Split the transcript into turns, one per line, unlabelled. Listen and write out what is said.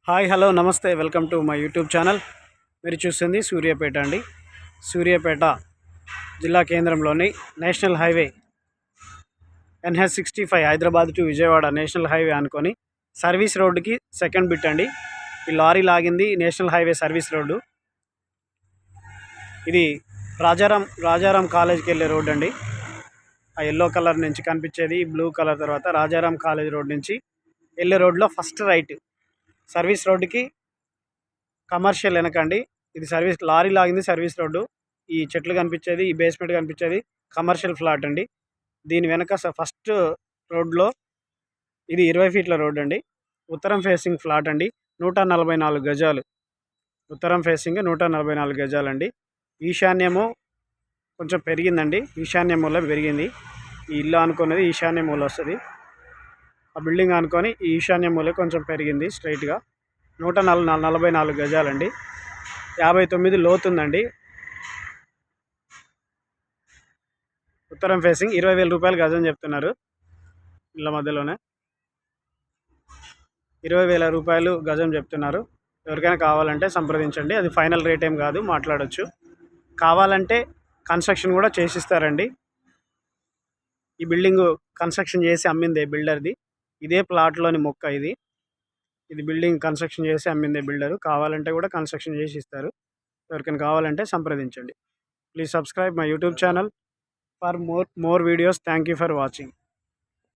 Hi hello నమస్తే welcome to my YouTube channel. మీరు చూస్తుంది సూర్యాపేట అండి. సూర్యాపేట జిల్లా కేంద్రంలోని national highway NH65 Hyderabad to Vijayawada national highway అనుకొని సర్వీస్ రోడ్డుకి సెకండ్ బిట్ అండి. ఈ లారీ లాగింది నేషనల్ హైవే సర్వీస్ రోడ్డు. ఇది రాజారాం కాలేజ్కి వెళ్ళే రోడ్ అండి. ఆ ఎల్లో కలర్ నుంచి కనిపించేది బ్లూ కలర్, తర్వాత రాజారాం కాలేజ్ రోడ్ నుంచి వెళ్ళే రోడ్లో ఫస్ట్ రైట్. సర్వీస్ రోడ్డుకి కమర్షియల్ వెనకండి. ఇది సర్వీస్ లారీ లాగింది సర్వీస్ రోడ్డు. ఈ చెట్లు కనిపించేది, ఈ బేస్మెంట్ కనిపించేది కమర్షియల్ ఫ్లాట్ అండి. దీని వెనక ఫస్ట్ రోడ్లో ఇది 20 ఫీట్ల రోడ్ అండి. ఉత్తరం ఫేసింగ్ ఫ్లాట్ అండి. 144 గజాలు ఉత్తరం ఫేసింగ్ 144 గజాలండి. ఈశాన్యము కొంచెం పెరిగిందండి. ఈశాన్య మూల పెరిగింది. ఈ ఇల్లు అనుకున్నది ఈశాన్య మూల వస్తుంది. ఆ బిల్డింగ్ అనుకొని ఈ ఈశాన్య మూల కొంచెం పెరిగింది స్ట్రైట్గా. 144 గజాలండి. 59 లోతుందండి. ఉత్తరం ఫేసింగ్ 20,000 రూపాయలు గజం చెప్తున్నారు. ఇళ్ళ మధ్యలోనే 20,000 రూపాయలు గజం చెప్తున్నారు. ఎవరికైనా కావాలంటే సంప్రదించండి. అది ఫైనల్ రేట్ ఏం కాదు, మాట్లాడచ్చు. కావాలంటే కన్స్ట్రక్షన్ కూడా చేసిస్తారండి. ఈ బిల్డింగ్ కన్స్ట్రక్షన్ చేసి అమ్మిందే బిల్డర్ది. ఇదే ప్లాట్లోని మొక్క ఇది బిల్డింగ్ కన్స్ట్రక్షన్ చేసి అమ్మిందే బిల్డరు. కావాలంటే కూడా కన్స్ట్రక్షన్ చేసి ఇస్తారు. ఎవరికైనా కావాలంటే సంప్రదించండి. Please subscribe my YouTube channel for more videos. Thank you for watching.